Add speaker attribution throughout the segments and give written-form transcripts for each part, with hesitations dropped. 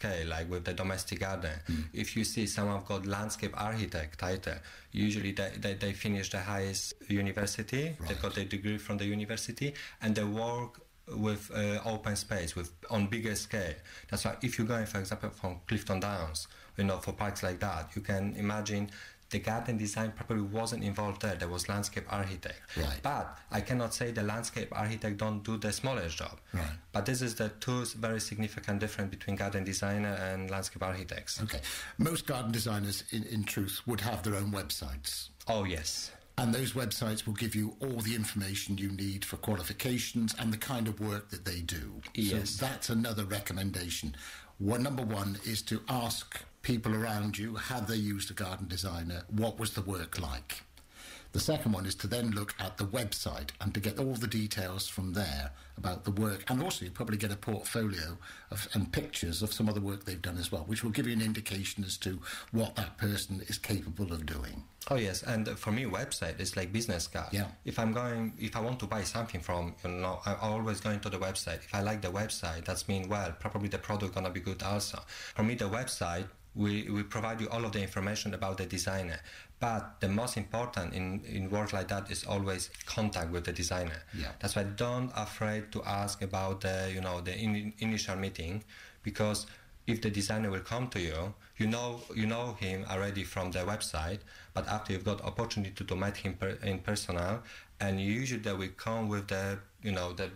Speaker 1: Okay, like with the domestic garden, if you see someone got landscape architect title, usually they finish the highest university,
Speaker 2: Right.
Speaker 1: they got a degree from the university, and they work with open space, on bigger scale. That's why if you're going, for example, from Clifton Downs, for parks like that, you can imagine the garden design probably wasn't involved there. There was landscape architect.
Speaker 2: Right.
Speaker 1: But I cannot say the landscape architect don't do the smallest job.
Speaker 2: Right.
Speaker 1: But this is the two very significant difference between garden designer and landscape architects.
Speaker 2: Okay. Most garden designers, in truth, would have their own websites.
Speaker 1: Oh, yes.
Speaker 2: And those websites will give you all the information you need for qualifications and the kind of work that they do.
Speaker 1: Yes.
Speaker 2: So that's another recommendation. Number one is to ask people around you, have they used a garden designer? What was the work like? The second one is to then look at the website and to get all the details from there about the work. And also you probably get a portfolio and pictures of some of the work they've done as well, which will give you an indication as to what that person is capable of doing.
Speaker 1: Oh, yes. And for me, website is like business card.
Speaker 2: Yeah.
Speaker 1: If I want to buy something from, I'm always going to the website. If I like the website, that's mean, well, probably the product gonna be good also. For me, the website, we provide you all of the information about the designer. But the most important in work like that is always contact with the designer.
Speaker 2: Yeah.
Speaker 1: That's why don't afraid to ask about the initial meeting, because if the designer will come to you, you know him already from the website, but after you've got opportunity to meet him in personal, and usually they will come with the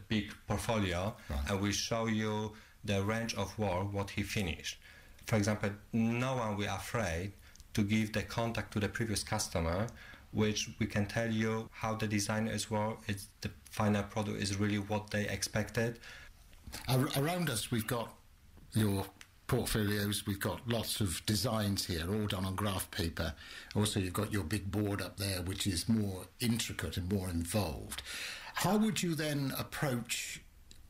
Speaker 1: big portfolio,
Speaker 2: right.
Speaker 1: and we show you the range of work what he finished. For example, no one will afraid to give the contact to the previous customer, which we can tell you how the designer is work. It's the final product is really what they expected.
Speaker 2: Around us, we've got your portfolios, we've got lots of designs here, all done on graph paper. Also, you've got your big board up there, which is more intricate and more involved. How would you then approach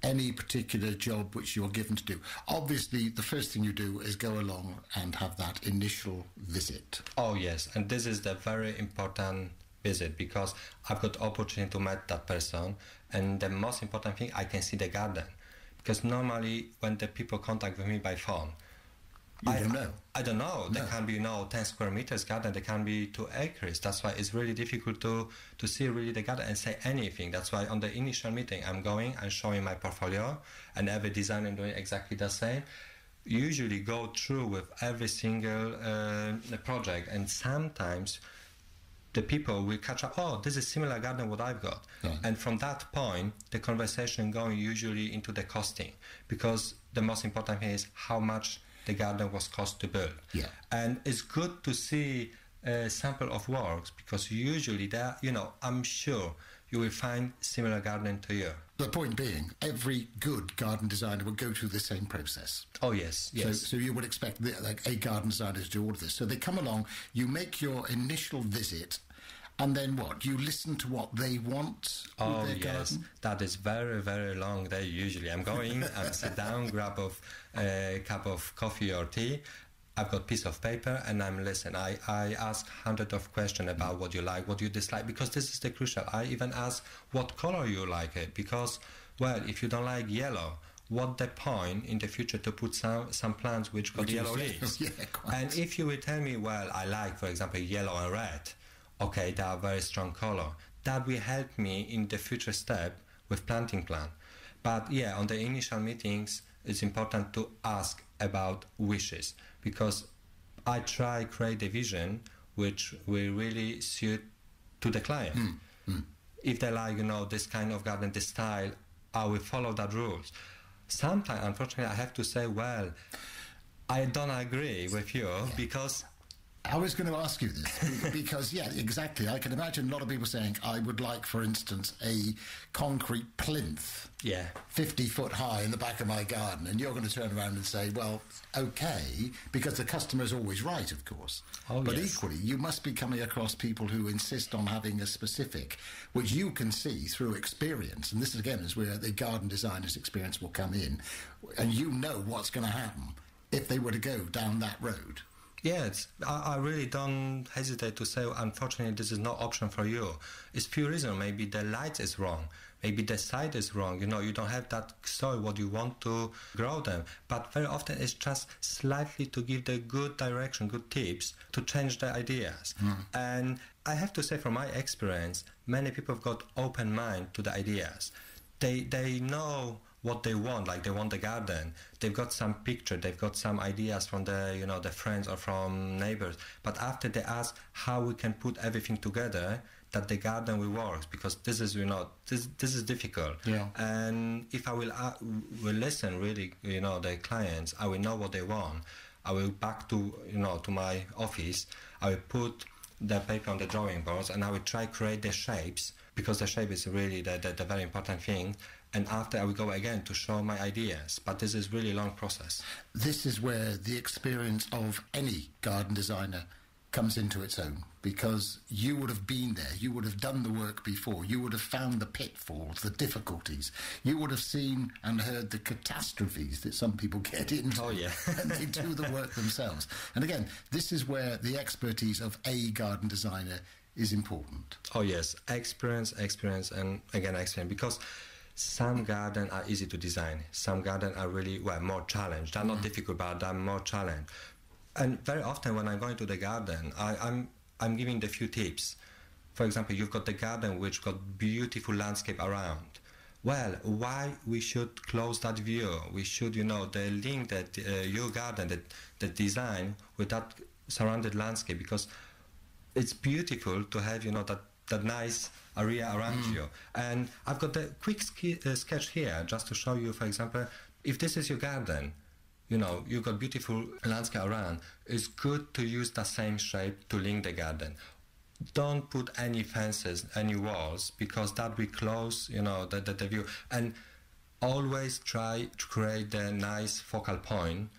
Speaker 2: any particular job which you're given to do? Obviously, the first thing you do is go along and have that initial visit.
Speaker 1: Oh, yes. And this is the very important visit, because I've got opportunity to meet that person. And the most important thing, I can see the garden. Because normally when the people contact with me by phone,
Speaker 2: I don't know.
Speaker 1: I don't know. There can be 10 square meters garden. There can be 2 acres. That's why it's really difficult to see really the garden and say anything. That's why on the initial meeting, I'm showing my portfolio, and every designer doing exactly the same. Usually go through with every single project, and sometimes the people will catch up, oh, this is similar garden what I've got.
Speaker 2: Right.
Speaker 1: And from that point, the conversation going usually into the costing, because the most important thing is how much the garden was cost to build.
Speaker 2: Yeah.
Speaker 1: And it's good to see a sample of works, because usually there, I'm sure you will find similar garden to you.
Speaker 2: The point being, every good garden designer will go through the same process.
Speaker 1: Oh, yes, yes.
Speaker 2: So you would expect a garden designer to do all of this. So they come along, you make your initial visit, and then what? You listen to what they want with their garden?
Speaker 1: That is very, very long day usually. I'm going, I sit down, grab a cup of coffee or tea. I've got piece of paper and I'm listening. I ask hundreds of questions about what you like, what you dislike, because this is the crucial. I even ask what color you like it, because, well, if you don't like yellow, what the point in the future to put some plants which got yellow leaves?
Speaker 2: Yeah, quite.
Speaker 1: And if you will tell me, well, I like, for example, yellow and red, okay, they are very strong color. That will help me in the future step with planting plan. But yeah, on the initial meetings, it's important to ask about wishes, because I try create a vision which will really suit to the client. If they like, this kind of garden, this style, I will follow that rules. Sometimes, unfortunately, I have to say, well, I don't agree with you, because
Speaker 2: I was going to ask you this, because, yeah, exactly. I can imagine a lot of people saying, I would like, for instance, a concrete plinth, 50 foot high in the back of my garden, and you're going to turn around and say, well, okay, because the customer's always right, of course. But equally, you must be coming across people who insist on having a specific, which you can see through experience, and this, again, is where the garden designer's experience will come in, and you know what's going to happen if they were to go down that road.
Speaker 1: Yes, I really don't hesitate to say, unfortunately, this is no option for you. It's few reasons. Maybe the light is wrong. maybe the site is wrong, you don't have that soil what you want to grow them. But very often it's just slightly to give the good direction, good tips to change the ideas. And I have to say, from my experience, many people have got open mind to the ideas. They know what they want, like they want the garden. They've got some picture, they've got some ideas from the friends or from neighbors. But after they ask how we can put everything together, that the garden will work, because this is, this is difficult.
Speaker 2: Yeah.
Speaker 1: And if I will listen really, the clients, I will know what they want. I will back to, to my office. I will put the paper on the drawing boards, and I will try create the shapes, because the shape is really the very important thing. And after I will go again to show my ideas. But this is really a long process.
Speaker 2: This is where the experience of any garden designer comes into its own, because you would have been there, you would have done the work before, you would have found the pitfalls, the difficulties, you would have seen and heard the catastrophes that some people get into.
Speaker 1: Oh, yeah.
Speaker 2: And they do the work themselves. And again, this is where the expertise of a garden designer is important.
Speaker 1: Oh, yes. Experience, and again, experience. Because some gardens are easy to design. Some gardens are really, more challenged. They're not difficult, but they're more challenged. And very often when I'm going to the garden, I'm giving the few tips. For example, you've got the garden which got beautiful landscape around. Well, why we should close that view? We should, the link that your garden, the design with that surrounded landscape, because it's beautiful to have, that nice area around you. And I've got the quick sketch here just to show you, for example, if this is your garden, you've got beautiful landscape around, it's good to use the same shape to link the garden. Don't put any fences, any walls, because that will close, the view. And always try to create the nice focal point,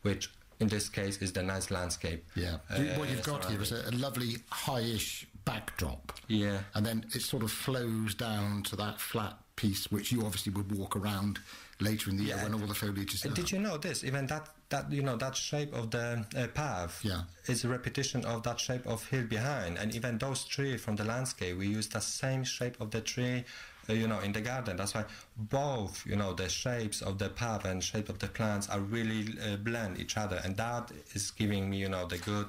Speaker 1: which in this case is the nice landscape.
Speaker 2: Yeah. What you've got here is a lovely high-ish backdrop.
Speaker 1: Yeah.
Speaker 2: And then it sort of flows down to that flat piece, which you obviously would walk around later in the year when all the foliage is
Speaker 1: Did you know this? Even that shape of the path is a repetition of that shape of hill behind. And even those trees from the landscape, we use the same shape of the tree, in the garden. That's why both, the shapes of the path and shape of the plants are really blend each other. And that is giving me, the good...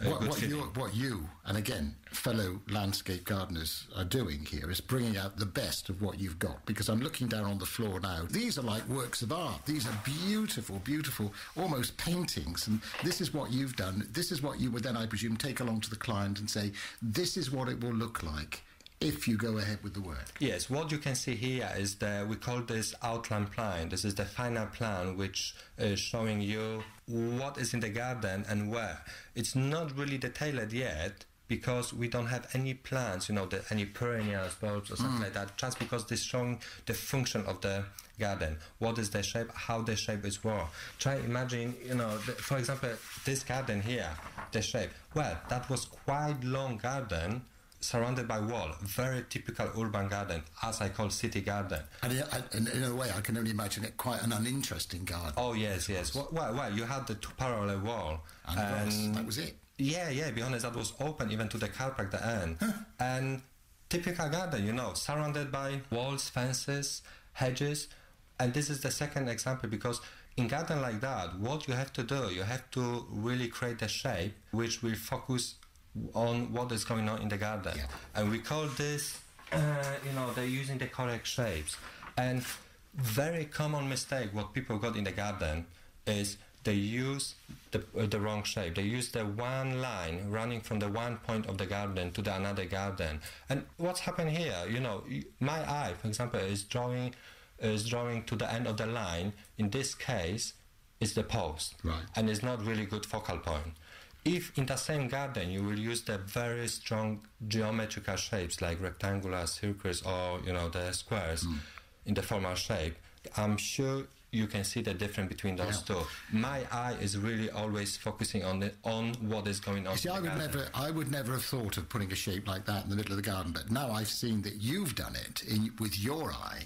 Speaker 2: What you and again fellow landscape gardeners are doing here is bringing out the best of what you've got, because I'm looking down on the floor now. These are like works of art. These are beautiful, beautiful, almost paintings, and this is what you've done. This is what you would then, I presume, take along to the client and say, this is what it will look like if you go ahead with the work.
Speaker 1: Yes, what you can see here is we call this outline plan. This is the final plan which is showing you what is in the garden and where. It's not really detailed yet, because we don't have any plants, any perennials, bulbs or something like that, just because this showing the function of the garden. What is the shape, how the shape is worn. Try imagine, for example, this garden here, the shape. Well, that was quite long garden, surrounded by wall, very typical urban garden, as I call city garden.
Speaker 2: And in a way, I can only imagine it quite an uninteresting garden.
Speaker 1: Oh, yes. Well, you had the two parallel wall.
Speaker 2: And that was it.
Speaker 1: Yeah, be honest, that was open even to the car park at the end. And typical garden, surrounded by walls, fences, hedges. And this is the second example, because in garden like that, what you have to do, you have to really create a shape which will focus on what is going on in the garden. Yeah. And we call this, they're using the correct shapes. And very common mistake what people got in the garden is they use the wrong shape. They use the one line running from the one point of the garden to the another garden. And what's happened here, my eye, for example, is drawing to the end of the line. In this case, it's the post.
Speaker 2: Right.
Speaker 1: And it's not really good focal point. If in the same garden you will use the very strong geometrical shapes like rectangular, circles, or the squares in the formal shape, I'm sure you can see the difference between those two. My eye is really always focusing on what is going on.
Speaker 2: See, I would never have thought of putting a shape like that in the middle of the garden, but now I've seen that you've done it with your eye.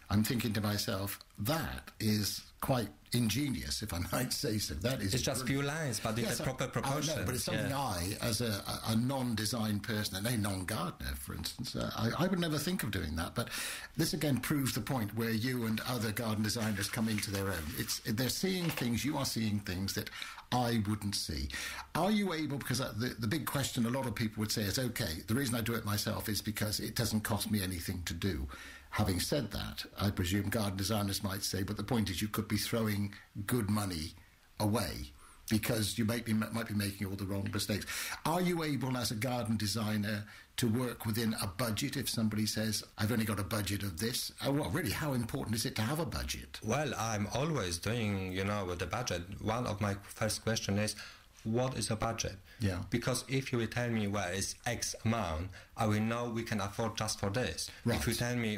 Speaker 2: I'm thinking to myself, that is quite ingenious, if I might say so. That is,
Speaker 1: it's just few lines, but in the proper proportion.
Speaker 2: I know, but it's something I, as a non-design person, and a non-gardener, for instance, I would never think of doing that. But this again proves the point where you and other garden designers come into their own. They're seeing things, you are seeing things that I wouldn't see. Are you able, because the big question a lot of people would say is, okay, the reason I do it myself is because it doesn't cost me anything to do. Having said that, I presume garden designers might say, but the point is you could be throwing good money away because you might be making all the wrong mistakes. Are you able, as a garden designer, to work within a budget if somebody says, I've only got a budget of this? Well, really, how important is it to have a budget?
Speaker 1: Well, I'm always doing, with the budget. One of my first questions is, what is a budget?
Speaker 2: Yeah.
Speaker 1: Because if you will tell me, well, it's X amount, I will know we can afford just for this.
Speaker 2: Right.
Speaker 1: If you tell me,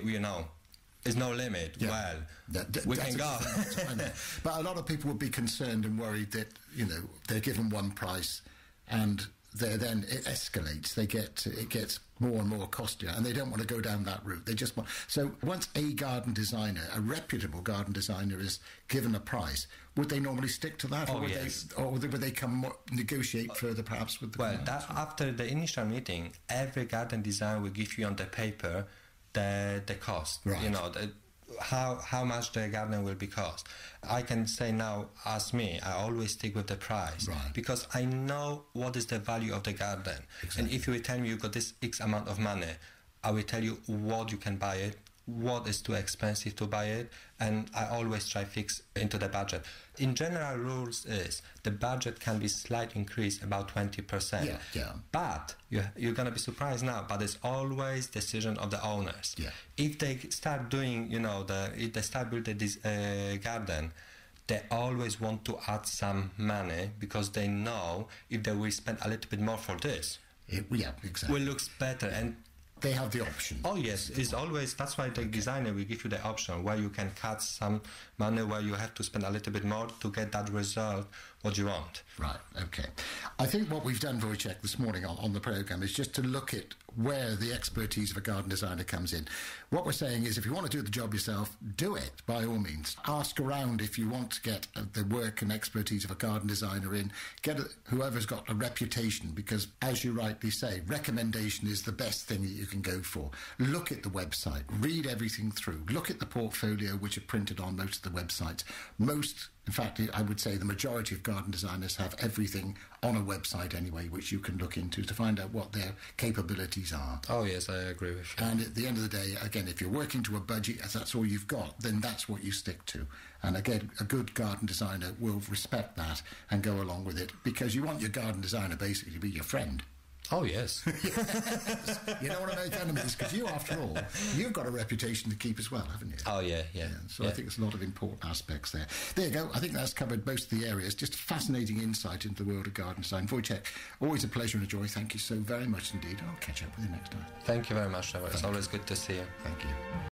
Speaker 1: there's no limit, well, we can go.
Speaker 2: But a lot of people would be concerned and worried that, they're given one price and then it escalates. It gets more and more costlier, and they don't want to go down that route. They just want. So once a garden designer, a reputable garden designer, is given a price, would they normally stick to that, or would they negotiate further, perhaps with the?
Speaker 1: Well, after the initial meeting, every garden designer will give you on the paper the cost.
Speaker 2: Right.
Speaker 1: How much the garden will be cost. I can say now, as me, I always stick with the price,
Speaker 2: right,
Speaker 1: because I know what is the value of the garden.
Speaker 2: Exactly.
Speaker 1: And if you will tell me you got this X amount of money, I will tell you what you can buy it, what is too expensive to buy it, and I always try fix into the budget. In general, rules is the budget can be slight increase, about 20%.
Speaker 2: Yeah.
Speaker 1: But you're going to be surprised now, but it's always decision of the owners.
Speaker 2: Yeah.
Speaker 1: If they start doing, if they start building this garden, they always want to add some money because they know if they will spend a little bit more for this,
Speaker 2: exactly,
Speaker 1: will looks better. And
Speaker 2: they have the option.
Speaker 1: Oh yes, it's always, that's why the designer will give you the option where you can cut some money, where you have to spend a little bit more to get that result what you want.
Speaker 2: Right, okay. I think what we've done, Wojciech, this morning on the programme is just to look at where the expertise of a garden designer comes in. What we're saying is if you want to do the job yourself, do it, by all means. Ask around if you want to get the work and expertise of a garden designer in. Get whoever's got a reputation, because, as you rightly say, recommendation is the best thing that you can go for. Look at the website, read everything through, look at the portfolio which are printed on most of the websites. In fact, I would say the majority of garden designers have everything on a website anyway, which you can look into to find out what their capabilities are.
Speaker 1: Oh, yes, I agree with you.
Speaker 2: And at the end of the day, again, if you're working to a budget, if that's all you've got, then that's what you stick to. And again, a good garden designer will respect that and go along with it, because you want your garden designer basically to be your friend.
Speaker 1: Oh, yes.
Speaker 2: Yes. You don't want to make enemies, because you, after all, you've got a reputation to keep as well, haven't you?
Speaker 1: Oh, yeah.
Speaker 2: So I think there's a lot of important aspects there. There you go. I think that's covered most of the areas. Just a fascinating insight into the world of garden design. Wojciech, always a pleasure and a joy. Thank you so very much indeed. I'll catch up with you next time.
Speaker 1: Thank you very much, Trevor. It's always good to see you.
Speaker 2: Thank you.